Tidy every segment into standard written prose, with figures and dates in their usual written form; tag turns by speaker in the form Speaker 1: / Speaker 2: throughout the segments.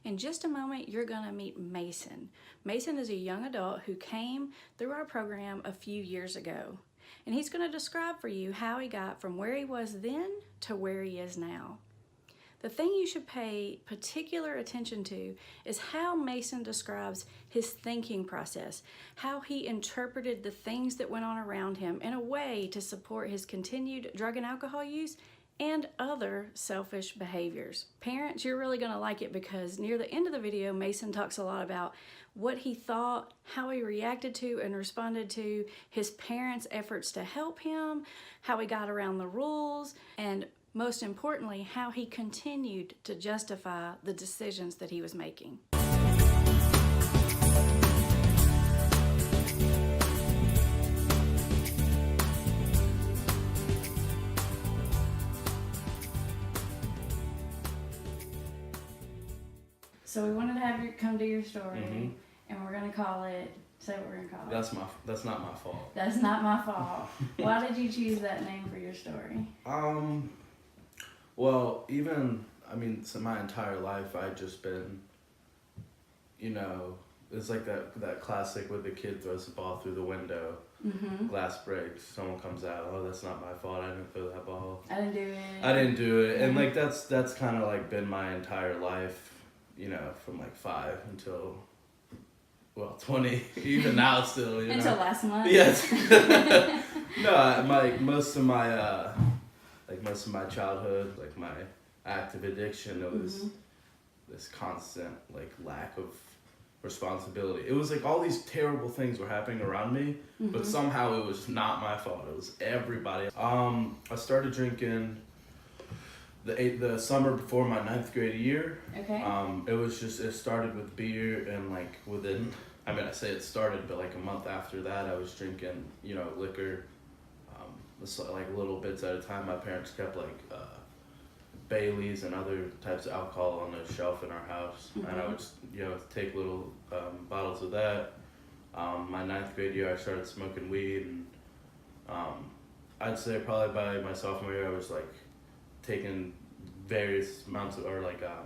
Speaker 1: In just a moment, you're going to meet Mason. Mason is a young adult who came through our program a few years ago. And he's going to describe for you how he got from where he was then to where he is now. The thing you should pay particular attention to is how Mason describes his thinking process, how he interpreted the things that went on around him in a way to support his continued drug and alcohol use and other selfish behaviors. Parents, you're really going to like it because near the end of the video, Mason talks a lot about what he thought, how he reacted to and responded to his parents' efforts to help him, how he got around the rules, and most importantly, how he continued to justify the decisions that he was making. So we wanted to have you come to your story, and we're going to call it, say what we're going to call it.
Speaker 2: That's not my fault.
Speaker 1: That's not my fault. Why did you choose that name for your story?
Speaker 2: Well, so my entire life I've just been, it's like that classic where the kid throws the ball through the window, glass breaks, someone comes out, oh, that's not my fault, I didn't throw that ball.
Speaker 1: I didn't do it.
Speaker 2: And like that's kind of like been my entire life, from like 5 until, 20, even now still,
Speaker 1: Until last month?
Speaker 2: Yes. No, most of my childhood, like my active addiction, it was this constant like lack of responsibility. It was like all these terrible things were happening around me, but somehow it was not my fault. It was everybody. I started drinking the summer before my 9th grade year.
Speaker 1: Okay.
Speaker 2: It started with beer, and like I say it started, but like a month after that I was drinking, liquor. Like little bits at a time. My parents kept like Baileys and other types of alcohol on the shelf in our house, and I would take little bottles of that. My 9th grade year I started smoking weed, and I'd say probably by my sophomore year I was like taking various amounts of, or like a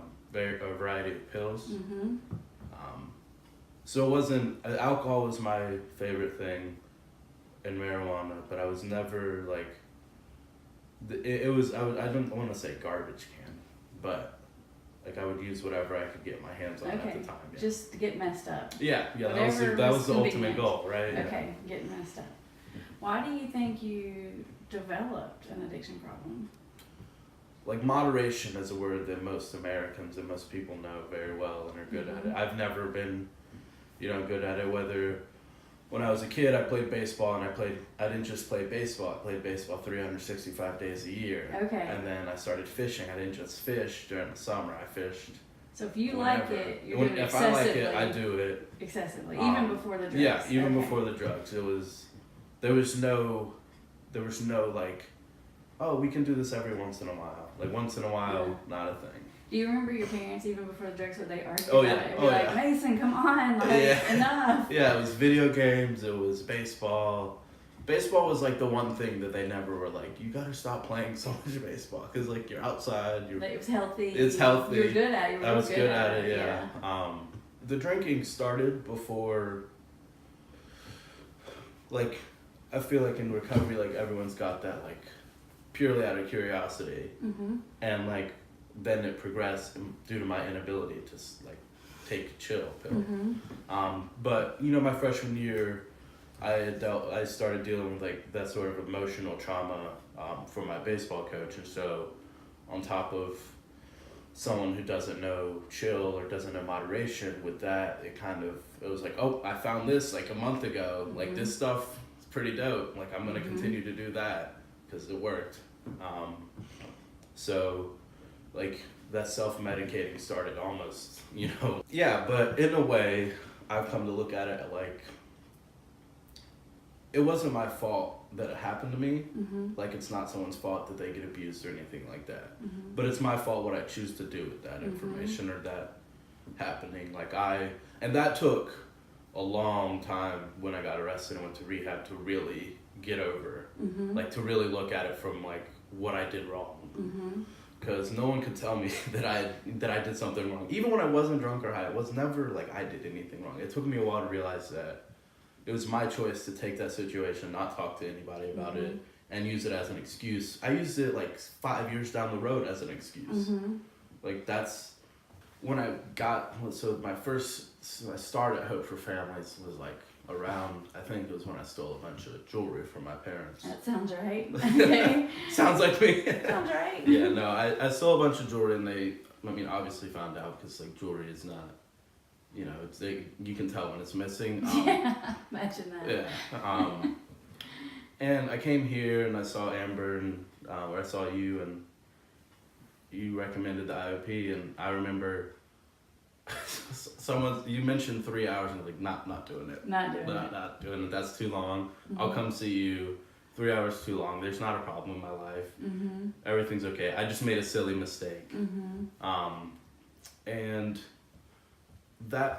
Speaker 2: variety of pills. So it wasn't, alcohol was my favorite thing in marijuana, but I was never like, I don't want to say garbage can, but like I would use whatever I could get my hands on at the time. Yeah.
Speaker 1: Just to get messed up.
Speaker 2: Yeah, that was the ultimate goal, right?
Speaker 1: Okay, getting messed up. Why do you think you developed an addiction problem?
Speaker 2: Like moderation is a word that most Americans and most people know very well and are good at it. I've never been, good at it. Whether when I was a kid, I played baseball, and I didn't just play baseball. I played baseball 365 days a year.
Speaker 1: Okay.
Speaker 2: And then I started fishing. I didn't just fish during the summer. I fished.
Speaker 1: So if you like it, you're doing it
Speaker 2: if
Speaker 1: excessively.
Speaker 2: I like it, I do it.
Speaker 1: Excessively, even before the drugs.
Speaker 2: Yeah, even before the drugs. There was no like, oh, we can do this every once in a while. Like once in a while, not a thing.
Speaker 1: Do you remember your parents, even before the drugs, would they argue
Speaker 2: about
Speaker 1: it? And be like, Mason, come on, enough.
Speaker 2: Yeah, it was video games, it was baseball. Baseball was like the one thing that they never were like, you gotta stop playing so much baseball, because like you're outside.
Speaker 1: It was healthy.
Speaker 2: It's healthy.
Speaker 1: You were good at it.
Speaker 2: I was good at it, yeah. The drinking started before, like, I feel like in recovery, like everyone's got that like purely out of curiosity, and like then it progressed due to my inability to like take a chill pill. But my freshman year, I started dealing with like that sort of emotional trauma from my baseball coach, and so on top of someone who doesn't know chill or doesn't know moderation, with that it was like, oh, I found this like a month ago, like this stuff is pretty dope, like I'm gonna continue to do that because it worked. So like that self-medicating started almost, Yeah, but in a way, I've come to look at it like, it wasn't my fault that it happened to me. Like it's not someone's fault that they get abused or anything like that. But it's my fault what I choose to do with that information or that happening. And that took a long time when I got arrested and went to rehab to really get over, like to really look at it from like what I did wrong. because no one could tell me that I did something wrong. Even when I wasn't drunk or high, it was never like I did anything wrong. It took me a while to realize that it was my choice to take that situation, not talk to anybody about it, and use it as an excuse. I used it like 5 years down the road as an excuse. Like that's when I got, so my start at Hope for Families was like around, I think it was when I stole a bunch of jewelry from my parents.
Speaker 1: That sounds right. Okay.
Speaker 2: Sounds like me.
Speaker 1: Sounds right.
Speaker 2: Yeah, no, I stole a bunch of jewelry and they, obviously found out because like jewelry is not, you can tell when it's missing.
Speaker 1: Yeah, imagine that.
Speaker 2: Yeah. And I came here and I saw Amber and where I saw you and you recommended the IOP and I remember you mentioned 3 hours and like not doing it. Not doing it. That's too long. I'll come see you. 3 hours too long. There's not a problem in my life. Everything's okay. I just made a silly mistake. And that,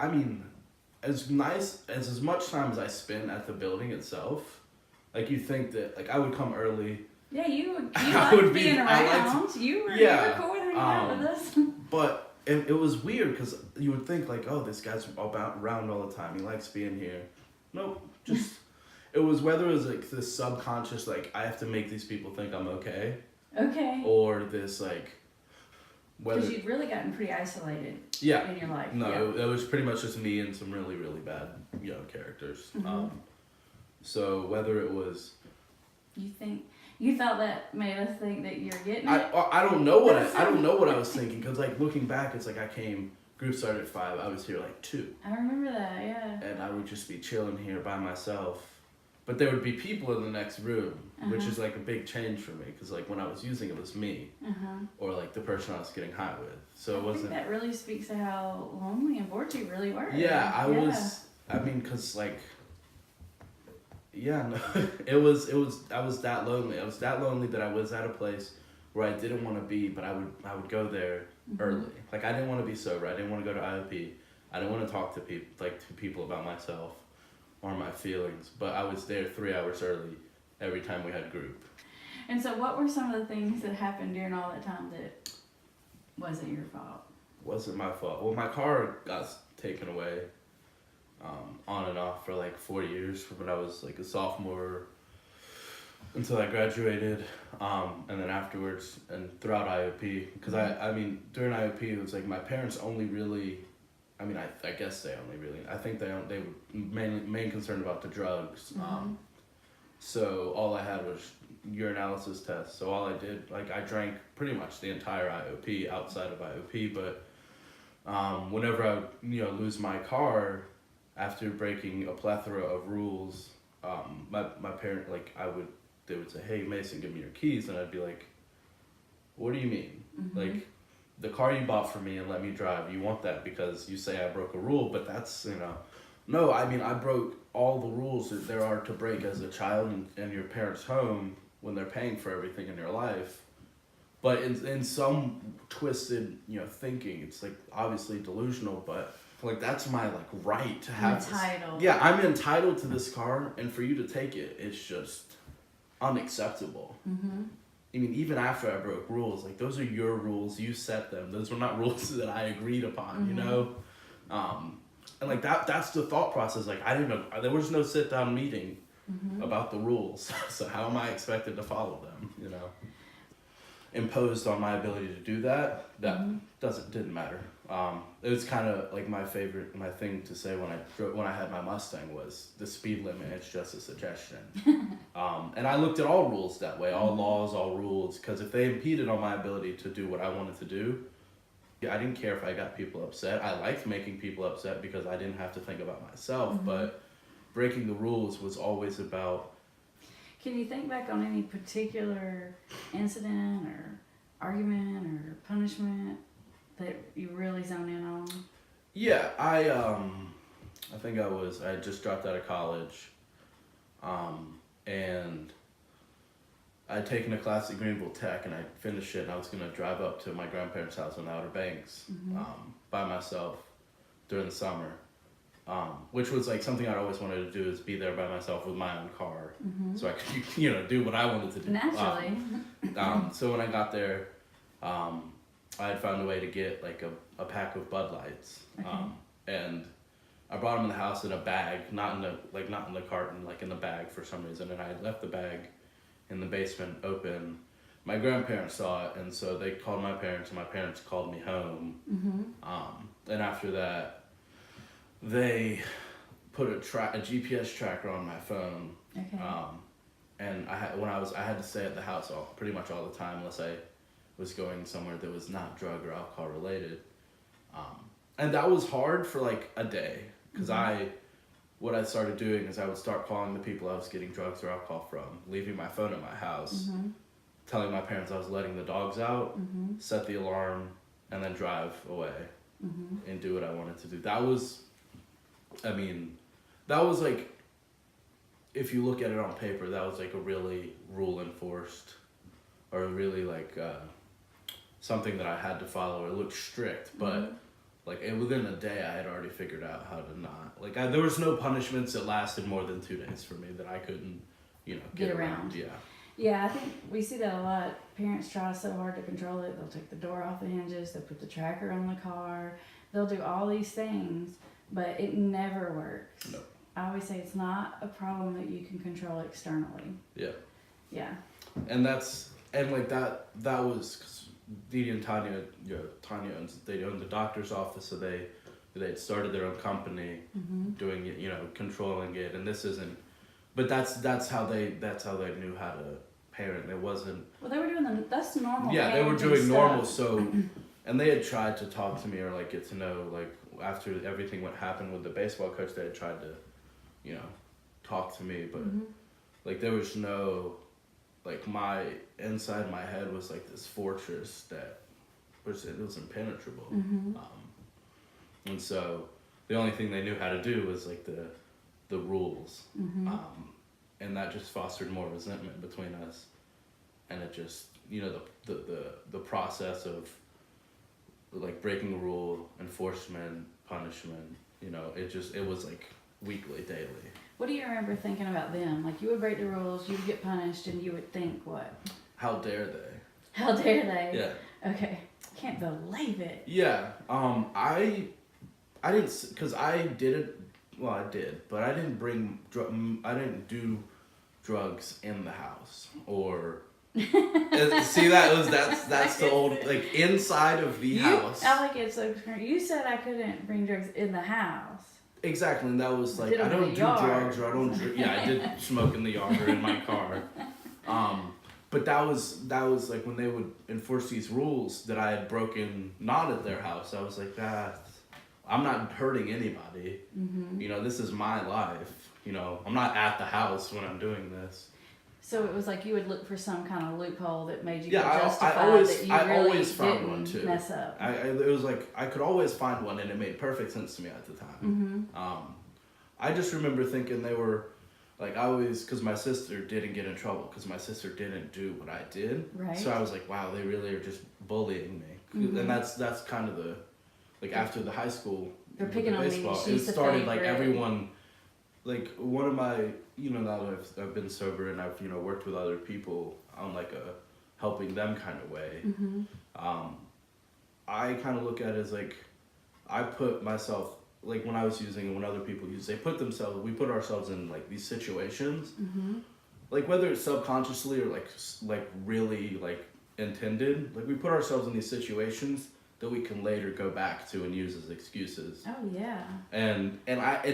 Speaker 2: as much time as I spent at the building itself, like you think that like I would come early.
Speaker 1: Yeah, you liked being around. You were cool with hanging out with us.
Speaker 2: But it was weird because you would think like, oh, this guy's around all the time. He likes being here. Nope, just it was whether it was like this subconscious like I have to make these people think I'm okay. Okay. Or this like whether
Speaker 1: because you'd really gotten pretty isolated.
Speaker 2: Yeah.
Speaker 1: In your life.
Speaker 2: No, it was pretty much just me and some really really bad characters. So whether it was.
Speaker 1: You thought that made us think that you're getting it?
Speaker 2: I don't know what I was thinking because like looking back, it's like I came. Group started at 5. I was here like 2.
Speaker 1: I remember that, yeah.
Speaker 2: And I would just be chilling here by myself, but there would be people in the next room, which is like a big change for me because like when I was using it was me, or like the person I was getting high with. So it wasn't.
Speaker 1: I think that really speaks to how lonely and bored you really were.
Speaker 2: Yeah, I was. Because like. Yeah, no, I was that lonely. I was that lonely that I was at a place where I didn't want to be, but I would go there early. Like I didn't want to be sober. I didn't want to go to IOP. I didn't want to talk to people about myself or my feelings. But I was there 3 hours early every time we had group.
Speaker 1: And so, what were some of the things that happened during all that time that wasn't your fault?
Speaker 2: Wasn't my fault. Well, my car got taken away. On and off for like 4 years from when I was like a sophomore until I graduated, and then afterwards and throughout IOP because during IOP it was like my parents only really, I guess they only really, I think they were main concerned about the drugs, so all I had was urinalysis tests. So all I did, like I drank pretty much the entire IOP outside of IOP, but whenever I would lose my car. After breaking a plethora of rules, my parent they would say, "Hey Mason, give me your keys," and I'd be like, "What do you mean? Like, the car you bought for me and let me drive, you want that because you say I broke a rule, but that's no. I broke all the rules that there are to break as a child in your parents' home when they're paying for everything in your life." But in some twisted thinking, it's like obviously delusional, but. Like that's my right to have
Speaker 1: entitled.
Speaker 2: Yeah, I'm entitled to this car, and for you to take it, it's just unacceptable. Even after I broke rules, like those are your rules, you set them. Those were not rules that I agreed upon, and like that's the thought process. Like I didn't know there was no sit down meeting about the rules, so how am I expected to follow them? Imposed on my ability to do that didn't matter. It was kind of like my thing to say when I had my Mustang was the speed limit is just a suggestion. And I looked at all rules that way, all laws, all rules, because if they impeded on my ability to do what I wanted to do, I didn't care if I got people upset. I liked making people upset because I didn't have to think about myself, but breaking the rules was always about.
Speaker 1: Can you think back on any particular incident or argument or punishment that you really zone in on?
Speaker 2: Yeah, I think I had just dropped out of college, and I'd taken a class at Greenville Tech, and I finished it, and I was going to drive up to my grandparents' house in the Outer Banks by myself during the summer, which was like something I'd always wanted to do, is be there by myself with my own car, so I could do what I wanted to do.
Speaker 1: Naturally.
Speaker 2: So when I got there, I had found a way to get like a pack of Bud Lights, and I brought them in the house in a bag, not in the carton, like in the bag for some reason, and I had left the bag in the basement open. My grandparents saw it, and so they called my parents, and my parents called me home. And after that, they put a GPS tracker on my phone. And I had to stay at the house pretty much all the time unless I was going somewhere that was not drug or alcohol related. And that was hard for like a day, because what I started doing is I would start calling the people I was getting drugs or alcohol from, leaving my phone at my house, telling my parents I was letting the dogs out, set the alarm, and then drive away and do what I wanted to do. That was like, if you look at it on paper, that was like a really rule enforced, or really like something that I had to follow. It looked strict, but like within a day I had already figured out how to not, like there was no punishments that lasted more than 2 days for me that I couldn't, get around.
Speaker 1: Yeah, I think we see that a lot. Parents try so hard to control it. They'll take the door off the hinges. They'll put the tracker on the car. They'll do all these things, but it never works.
Speaker 2: No.
Speaker 1: I always say it's not a problem that you can control externally. Yeah.
Speaker 2: And that was, cause Dee and Tanya, they owned the doctor's office, so they'd started their own company doing it, controlling it, and this isn't. But that's how they knew how to parent. It wasn't.
Speaker 1: Well, they were doing that's normal.
Speaker 2: Yeah, they were doing normal. So, and they had tried to talk to me or like get to know, like after everything what happened with the baseball coach, they had tried to, talk to me, but like there was no, like my inside my head was like this fortress that was impenetrable. And so the only thing they knew how to do was like the rules, and that just fostered more resentment between us, and it just the process of like breaking a rule, enforcement, punishment, it was like weekly, daily.
Speaker 1: What do you remember thinking about them? Like you would break the rules, you would get punished, and you would think what?
Speaker 2: How dare they?
Speaker 1: How dare they?
Speaker 2: Yeah.
Speaker 1: Okay. Can't believe it.
Speaker 2: Yeah. I didn't, because I did it. Well, I did, but I didn't I didn't do drugs in the house or. See that's the old, like inside of the house.
Speaker 1: I like it so. You said I couldn't bring drugs in the house.
Speaker 2: Exactly, and that was like I don't do drugs or I don't drink. Yeah, I did smoke in the yard or in my car. But that was like when they would enforce these rules that I had broken, not at their house. I was like, I'm not hurting anybody. This is my life. I'm not at the house when I'm doing this.
Speaker 1: So it was like you would look for some kind of loophole that made you
Speaker 2: justify
Speaker 1: that you
Speaker 2: I
Speaker 1: really
Speaker 2: always found
Speaker 1: didn't
Speaker 2: one too.
Speaker 1: Mess up.
Speaker 2: It was like I could always find one, and it made perfect sense to me at the time. I just remember thinking they were like, because my sister didn't get in trouble because my sister didn't do what I did.
Speaker 1: Right.
Speaker 2: So I was like, wow, they really are just bullying me, and that's kind of the, like after the high school.
Speaker 1: They're picking on me.
Speaker 2: It started like everyone. Like one of my, now that I've been sober and I've, worked with other people on like a helping them kind of way. I kind of look at it as like, I put myself, like when I was using and when other people use, we put ourselves in like these situations, like whether it's subconsciously or like really like intended, like we put ourselves in these situations that we can later go back to and use as excuses.
Speaker 1: Oh yeah.
Speaker 2: And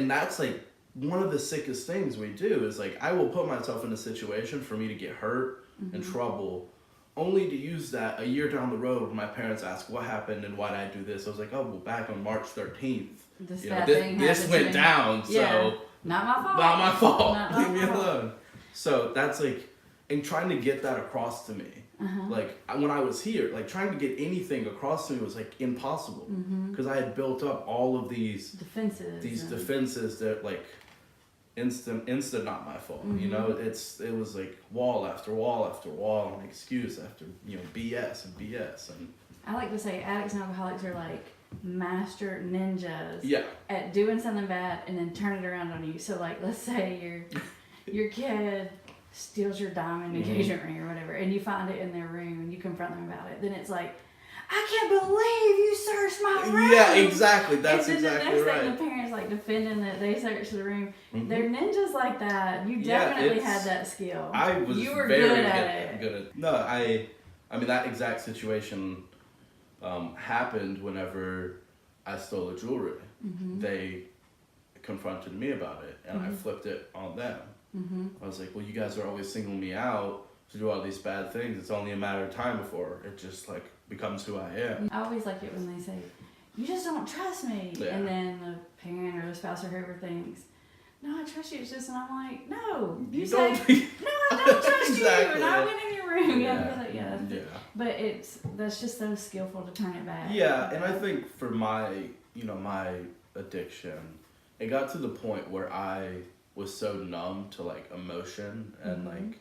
Speaker 2: that's like, one of the sickest things we do is like I will put myself in a situation for me to get hurt and trouble, only to use that a year down the road when my parents ask what happened and why did I do this. I was like, oh well, back on March 13th, this went down, so
Speaker 1: not my fault.
Speaker 2: Not my fault. Leave me alone. So that's like, and trying to get that across to me, like when I was here, like trying to get anything across to me was like impossible because I had built up all of these defenses that like instant not my fault. It was like wall after wall after wall and excuse after BS and BS. And
Speaker 1: I like to say addicts and alcoholics are like master ninjas at doing something bad and then turn it around on you. So like let's say your kid steals your diamond engagement ring or whatever, and you find it in their room and you confront them about it, then it's like, I can't believe you searched my room.
Speaker 2: Yeah, exactly. That's
Speaker 1: and then
Speaker 2: exactly
Speaker 1: the next
Speaker 2: right.
Speaker 1: thing, the parents like defending that they searched the room.
Speaker 2: Mhm.
Speaker 1: They're ninjas like that. You definitely had that skill.
Speaker 2: I was
Speaker 1: you were
Speaker 2: very
Speaker 1: good at it.
Speaker 2: good at. No, I mean that exact situation happened whenever I stole the jewelry.
Speaker 1: Mm-hmm.
Speaker 2: They confronted me about it, and I flipped it on them.
Speaker 1: Mm-hmm.
Speaker 2: I was like, well, you guys are always singling me out to do all these bad things. It's only a matter of time before it just like becomes who I am.
Speaker 1: I always like it when they say, you just don't trust me.
Speaker 2: Yeah.
Speaker 1: And then the parent or the spouse or whoever thinks, no, I trust you. It's just, and I'm like, no. You say,
Speaker 2: don't.
Speaker 1: no, I don't trust
Speaker 2: Exactly,
Speaker 1: you. And I
Speaker 2: yeah.
Speaker 1: went in your room.
Speaker 2: Yeah.
Speaker 1: I'd be like, yeah.
Speaker 2: Yeah.
Speaker 1: But that's just so skillful to turn it back.
Speaker 2: Yeah, and I think for my addiction, it got to the point where I was so numb to like emotion and like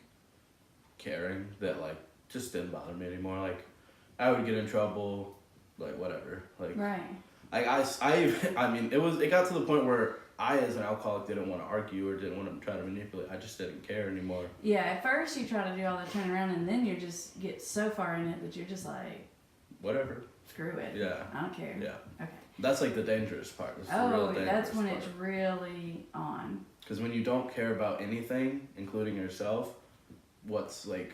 Speaker 2: caring that like just didn't bother me anymore. Like I would get in trouble, like whatever. Like
Speaker 1: Right.
Speaker 2: I mean it got to the point where I as an alcoholic didn't want to argue or didn't want to try to manipulate. I just didn't care anymore.
Speaker 1: Yeah, at first you try to do all the turn around and then you just get so far in it that you're just like,
Speaker 2: Whatever.
Speaker 1: screw it.
Speaker 2: Yeah.
Speaker 1: I don't care.
Speaker 2: Yeah.
Speaker 1: Okay.
Speaker 2: That's like the dangerous part. It's the real
Speaker 1: Oh,
Speaker 2: dangerous
Speaker 1: that's when
Speaker 2: part.
Speaker 1: it's really on.
Speaker 2: Because when you don't care about anything, including yourself, what's like...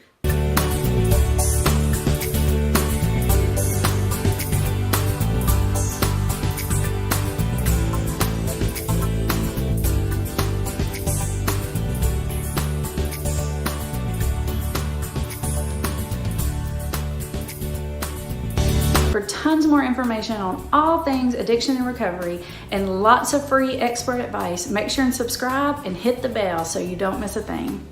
Speaker 1: For tons more information on all things addiction and recovery and lots of free expert advice, make sure and subscribe and hit the bell so you don't miss a thing.